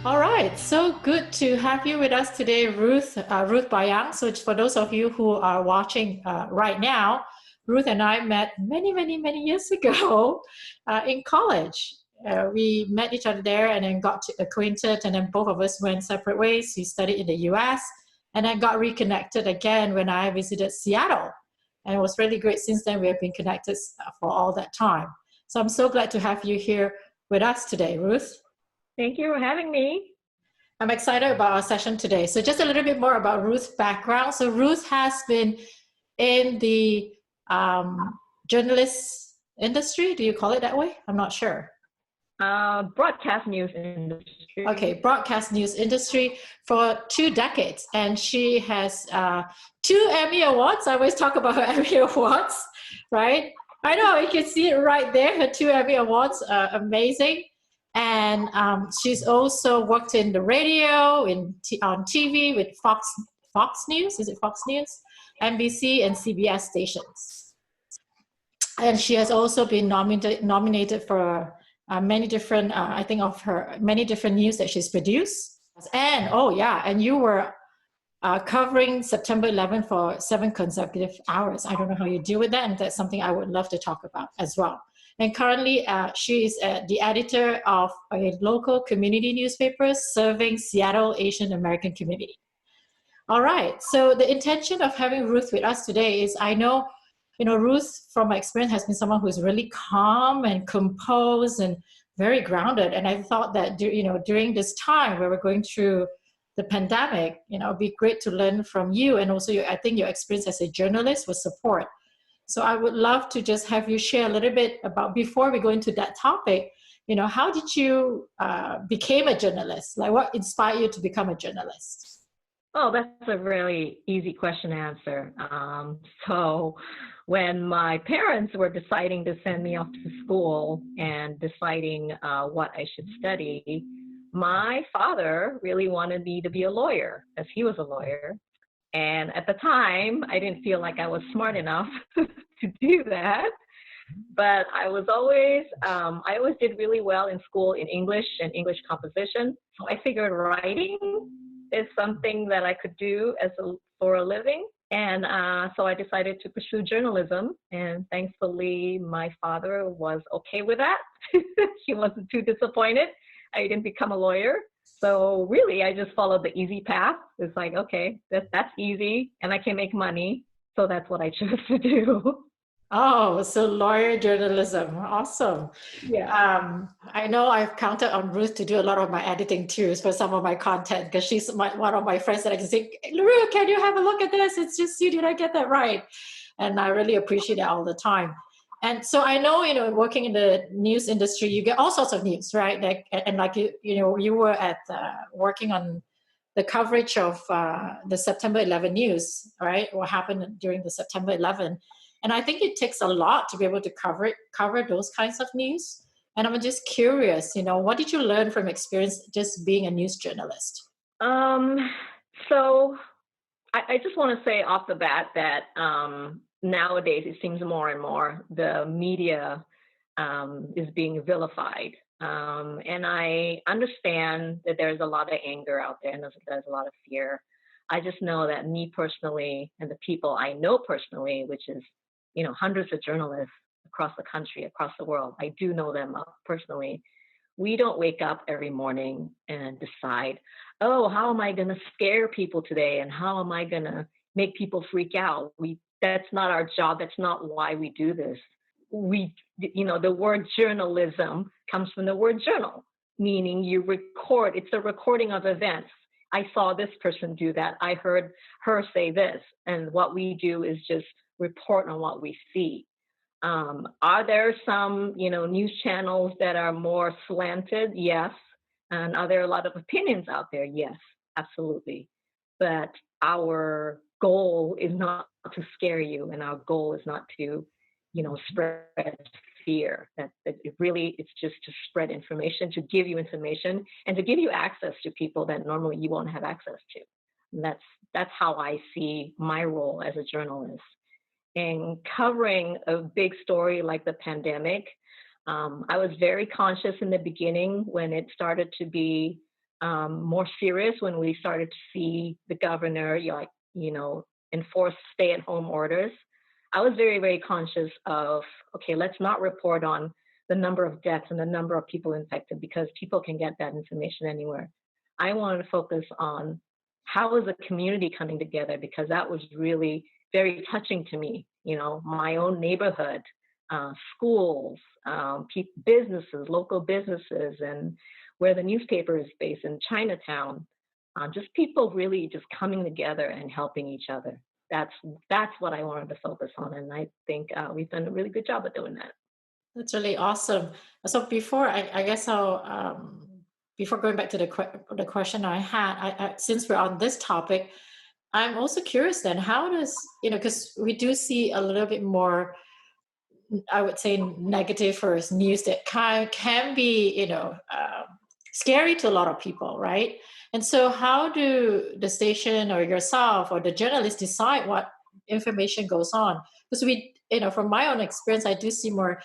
All right, so good to have you with us today, Ruth Bayang. So, for those of you who are watching right now, Ruth and I met many, many, many years ago in college. We met each other there and then got acquainted, and then both of us went separate ways. We studied in the US and then got reconnected again when I visited Seattle. And it was really great since then. We have been connected for all that time. So, I'm so glad to have you here with us today, Ruth. Thank you for having me. I'm excited about our session today. So just a little bit more about Ruth's background. So Ruth has been in the journalist industry. Do you call it that way? I'm not sure. Broadcast news industry. Okay, broadcast news industry for 2 decades. And she has 2 Emmy Awards. I always talk about her Emmy Awards, right? I know, you can see it right there, her 2 Emmy Awards, amazing. And she's also worked in the radio, on TV with Fox News. Is it Fox News? NBC and CBS stations. And she has also been nominated for many different, I think of her, many different news that she's produced. And, oh yeah, and you were covering September 11th for 7 consecutive hours. I don't know how you deal with that, and that's something I would love to talk about as well. And currently, she is the editor of a local community newspaper serving Seattle Asian American community. All right, so the intention of having Ruth with us today is I know, Ruth, from my experience, has been someone who's really calm and composed and very grounded. And I thought that, during this time where we're going through the pandemic, it'd be great to learn from you, and also I think your experience as a journalist with support. So I would love to just have you share a little bit about, before we go into that topic, how did you became a journalist? Like, what inspired you to become a journalist? Oh, that's a really easy question to answer. So when my parents were deciding to send me off to school and deciding what I should study, my father really wanted me to be a lawyer, as he was a lawyer. And at the time, I didn't feel like I was smart enough to do that. But I always did really well in school in English and English composition. So I figured writing is something that I could do for a living. And so I decided to pursue journalism. And thankfully, my father was okay with that. He wasn't too disappointed. I didn't become a lawyer. So really, I just followed the easy path. It's like, okay, that's easy, and I can make money. So that's what I chose to do. Oh, so lawyer journalism. Awesome. Yeah. I know I've counted on Ruth to do a lot of my editing too for some of my content, because she's one of my friends that I can say, Ruth, can you have a look at this? It's just you. Did I get that right? And I really appreciate it all the time. And so I know, working in the news industry, you get all sorts of news, right? Like, and like you were working on the coverage of the September 11 news, right? What happened during the September 11. And I think it takes a lot to be able to cover those kinds of news. And I'm just curious, what did you learn from experience just being a news journalist? So I just want to say off the bat that nowadays it seems more and more the media is being vilified. And I understand that there's a lot of anger out there and there's a lot of fear. I just know that me personally and the people I know personally, which is, hundreds of journalists across the country, across the world, I do know them personally. We don't wake up every morning and decide, oh, how am I going to scare people today? And how am I going to make people freak out? That's not our job. That's not why we do this. The word journalism comes from the word journal, meaning you record. It's a recording of events. I saw this person do that. I heard her say this. And what we do is just report on what we see. Are there some, news channels that are more slanted? Yes. And are there a lot of opinions out there? Yes, absolutely. But our goal is not to scare you, and our goal is not to, spread fear. It's just to spread information, to give you information, and to give you access to people that normally you won't have access to. And that's how I see my role as a journalist. And covering a big story like the pandemic, I was very conscious in the beginning when it started to be more serious when we started to see the governor, enforce stay-at-home orders. I was very, very conscious of, okay, let's not report on the number of deaths and the number of people infected because people can get that information anywhere. I wanted to focus on how is the community coming together because that was really very touching to me. My own neighborhood, schools, businesses, local businesses, and where the newspaper is based in Chinatown. Just people really just coming together and helping each other. That's what I wanted to focus on, and I think we've done a really good job of doing that. That's really awesome. So before I guess before going back to the question I had, since we're on this topic, I'm also curious then, how does, because we do see a little bit more, I would say, negative or news that can be, scary to a lot of people, right? And so how do the station or yourself or the journalist decide what information goes on? Because from my own experience, I do see more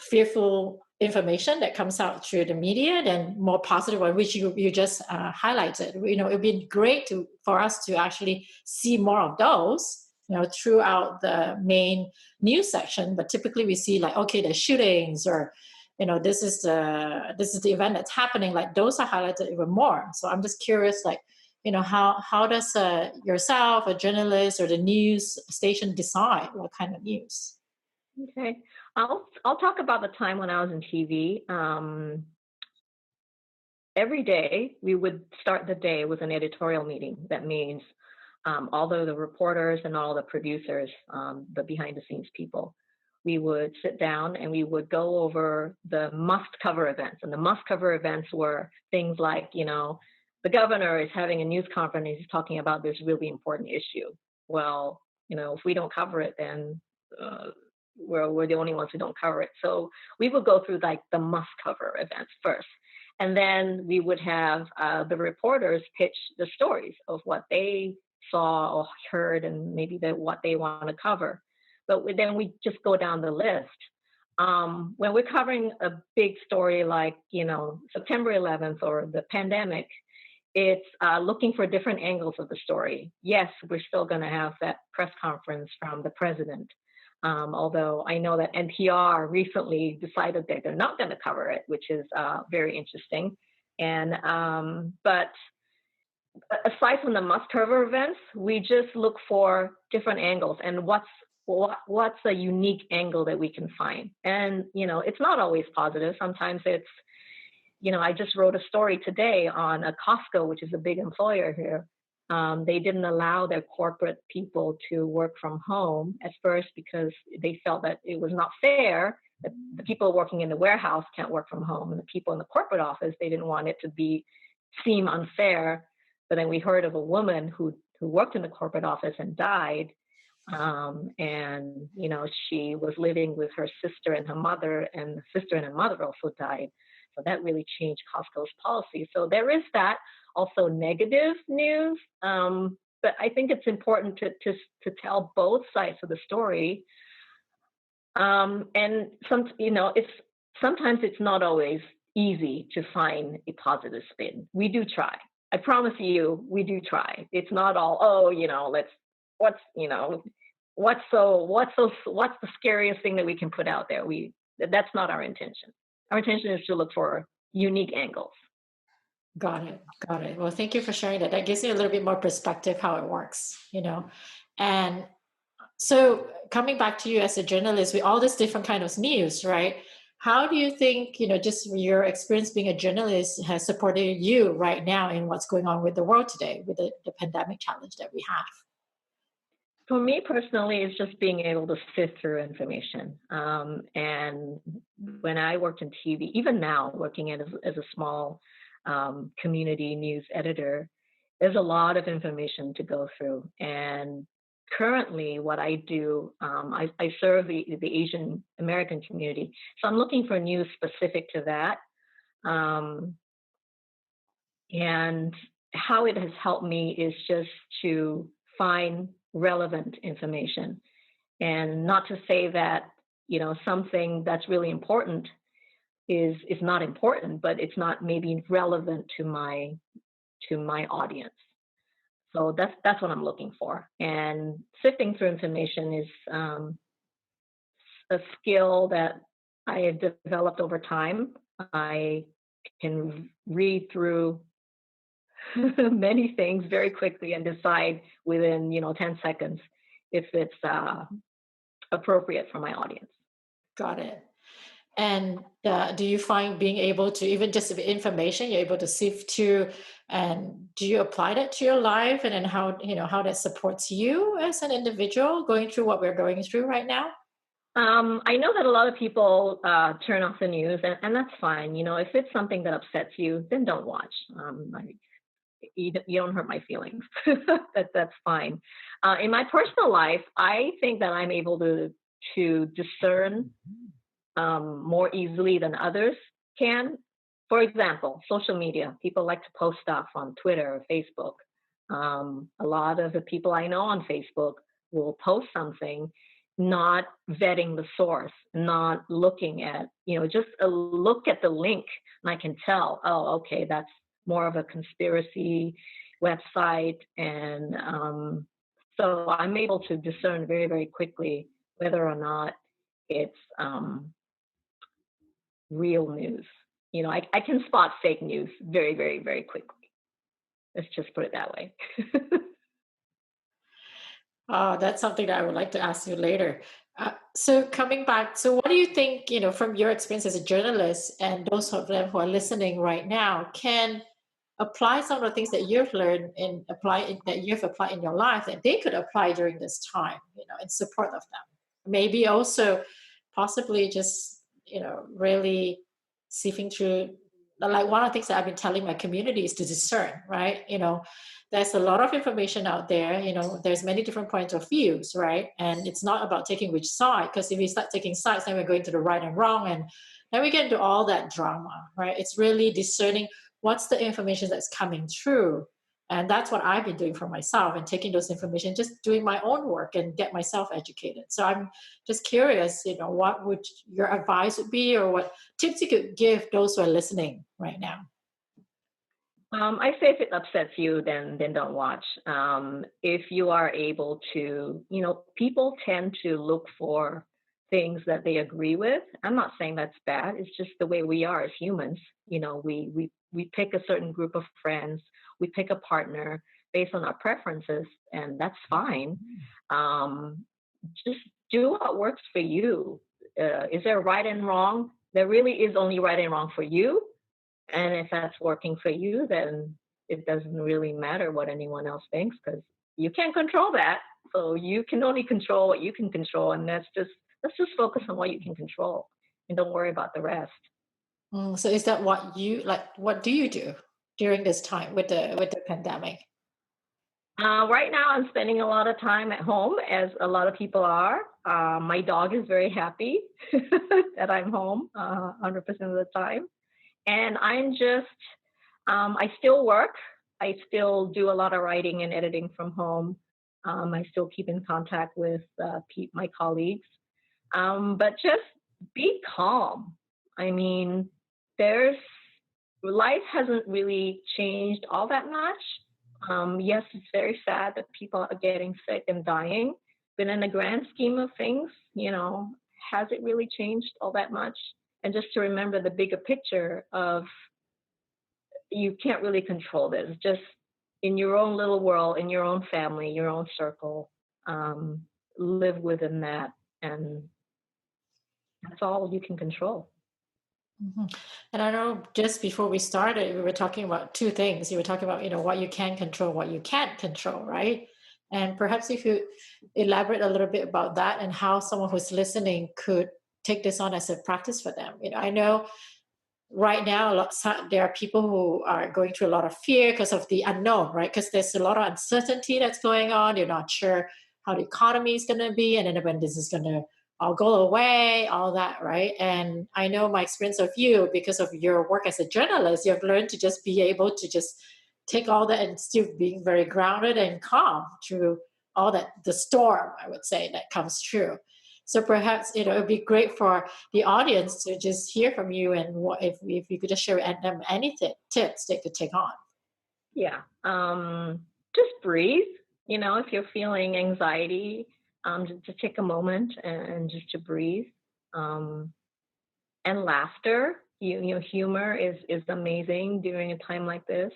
fearful information that comes out through the media than more positive one, which you just highlighted. It'd be great for us to actually see more of those, throughout the main news section. But typically we see like, okay, the shootings or, this is the event that's happening. Like those are highlighted even more. So I'm just curious, like, how does yourself, a journalist, or the news station decide what kind of news? Okay, I'll talk about the time when I was in TV. Every day we would start the day with an editorial meeting. That means all the reporters and all the producers, the behind the scenes people, we would sit down and we would go over the must cover events. And the must cover events were things like, the governor is having a news conference, he's talking about this really important issue. Well, if we don't cover it, then we're the only ones who don't cover it. So we would go through like the must cover events first. And then we would have the reporters pitch the stories of what they saw or heard and maybe what they want to cover. But then we just go down the list. When we're covering a big story like, September 11th or the pandemic, it's looking for different angles of the story. Yes, we're still going to have that press conference from the president. Although I know that NPR recently decided that they're not going to cover it, which is very interesting. And but aside from the must cover events, we just look for different angles and what's a unique angle that we can find. And it's not always positive. Sometimes it's, I just wrote a story today on a Costco, which is a big employer here. They didn't allow their corporate people to work from home at first because they felt that it was not fair that the people working in the warehouse can't work from home, and the people in the corporate office, they didn't want it to seem unfair. But then we heard of a woman who worked in the corporate office and died, and she was living with her sister and her mother, and the sister and her mother also died. So that really changed Costco's policy. So there is that. Also negative news, but I think it's important to tell both sides of the story. And sometimes it's not always easy to find a positive spin. We do try. I promise you, we do try. It's not all what's the scariest thing that we can put out there. That's not our intention. Our intention is to look for unique angles. Got it. Well, thank you for sharing that. That gives me a little bit more perspective how it works, And so coming back to you as a journalist with all this different kind of news, right? How do you think, just your experience being a journalist has supported you right now in what's going on with the world today, with the pandemic challenge that we have? For me personally, it's just being able to sift through information. And when I worked in TV, even now working as a small community news editor, there's a lot of information to go through. And currently what I do, I serve the Asian American community. So I'm looking for news specific to that. And how it has helped me is just to find relevant information, and not to say that, something that's really important is not important, but it's not maybe relevant to my audience. So that's what I'm looking for. And sifting through information is a skill that I have developed over time. I can read through many things very quickly and decide within 10 seconds if it's appropriate for my audience. Got it. And do you find being able to, even just the information you're able to sift through, and do you apply that to your life, and then how that supports you as an individual going through what we're going through right now? I know that a lot of people turn off the news, and that's fine. If it's something that upsets you, then don't watch. You don't hurt my feelings. That's fine. In my personal life, I think that I'm able to discern more easily than others can. For example, social media. People like to post stuff on Twitter or Facebook. A lot of the people I know on Facebook will post something, not vetting the source, not looking at, just a look at the link, and I can tell, oh, okay, that's more of a conspiracy website. And so I'm able to discern very, very quickly whether or not it's real news. I can spot fake news very, very, very quickly. Let's just put it that way. That's something that I would like to ask you later. So coming back, so what do you think, from your experience as a journalist, and those of them who are listening right now can apply some of the things that you've learned and that you've applied in your life, that they could apply during this time, in support of them? Maybe also possibly just, really sifting through, like one of the things that I've been telling my community is to discern, right? There's a lot of information out there, there's many different points of views, right? And it's not about taking which side, because if we start taking sides, then we're going to the right and wrong, and then we get into all that drama, right? It's really discerning what's the information that's coming through. And that's what I've been doing for myself, and taking those information, just doing my own work and get myself educated. So I'm just curious, what would your advice would be, or what tips you could give those who are listening right now? I say if it upsets you, then don't watch. If you are able to, people tend to look for things that they agree with. I'm not saying that's bad. It's just the way we are as humans. We pick a certain group of friends, we pick a partner based on our preferences, and that's fine. Just do what works for you. Is there right and wrong? There really is only right and wrong for you. And if that's working for you, then it doesn't really matter what anyone else thinks, because you can't control that. So you can only control what you can control, and let's just focus on what you can control, and don't worry about the rest. So is that what you like? What do you do during this time with the pandemic? Right now, I'm spending a lot of time at home, as a lot of people are. My dog is very happy that I'm home 100% of the time. And I'm just, I still work. I still do a lot of writing and editing from home. I still keep in contact with my colleagues. But just be calm. I mean, life hasn't really changed all that much. Yes, it's very sad that people are getting sick and dying. But in the grand scheme of things, has it really changed all that much? And just to remember the bigger picture of, you can't really control this. Just in your own little world, in your own family, your own circle, live within that. And that's all you can control. Mm-hmm. And I know just before we started, we were talking about two things. You were talking about, what you can control, what you can't control, right? And perhaps if you elaborate a little bit about that, and how someone who's listening could take this on as a practice for them. I know right now there are people who are going through a lot of fear because of the unknown, right? Because there's a lot of uncertainty that's going on. You're not sure how the economy is going to be, and then when this is going to all go away, all that, right? And I know my experience of you, because of your work as a journalist, you've learned to just be able to just take all that and still being very grounded and calm through all that, the storm, I would say, that comes through. So perhaps it would be great for the audience to just hear from you, and what if you could just share them anything tips they could take on. Yeah. Just breathe. If you're feeling anxiety, just take a moment and just to breathe. Um, and laughter. Humor is amazing during a time like this.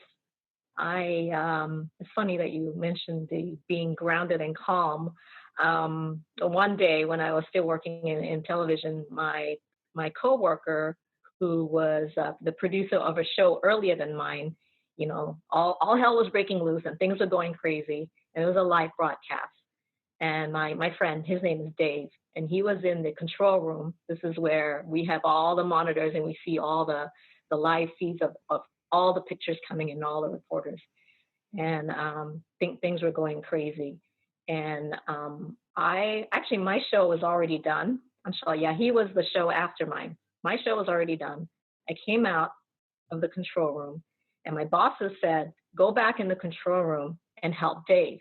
It's funny that you mentioned the being grounded and calm. One day when I was still working in television, my coworker, who was the producer of a show earlier than mine, all hell was breaking loose and things were going crazy, and it was a live broadcast. And my friend, his name is Dave, and he was in the control room. This is where we have all the monitors and we see all the live feeds of all the pictures coming in, all the reporters. And think things were going crazy. And my show was already done. I'm sorry, yeah, he was the show after mine. My show was already done. I came out of the control room, and my bosses said, go back in the control room and help Dave.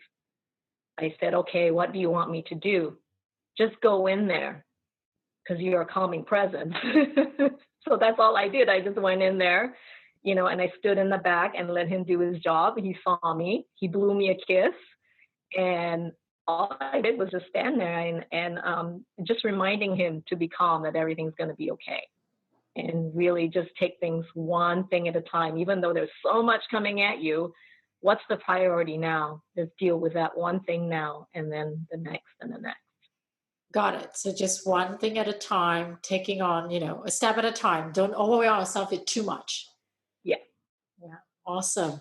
I said, okay, what do you want me to do? Just go in there because you're a calming presence. So that's all I did. I just went in there, and I stood in the back and let him do his job. He saw me. He blew me a kiss. And all I did was just stand there and just reminding him to be calm, that everything's going to be okay. And really just take things one thing at a time. Even though there's so much coming at you, what's the priority now? Just deal with that one thing now, and then the next and the next. Got it. So just one thing at a time, taking on, a step at a time. Don't overwhelm yourself with too much. Yeah. Yeah. Awesome.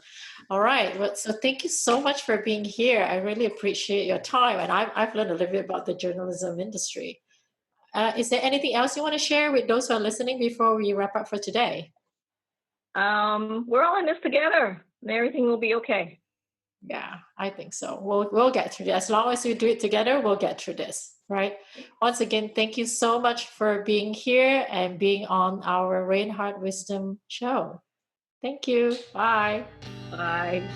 All right. Well, so thank you so much for being here. I really appreciate your time. And I've learned a little bit about the journalism industry. Is there anything else you want to share with those who are listening before we wrap up for today? We're all in this together, and everything will be okay. Yeah, I think so. We'll get through this. As long as we do it together, we'll get through this, right? Once again, thank you so much for being here and being on our Rainheart Wisdom show. Thank you. Bye. Bye.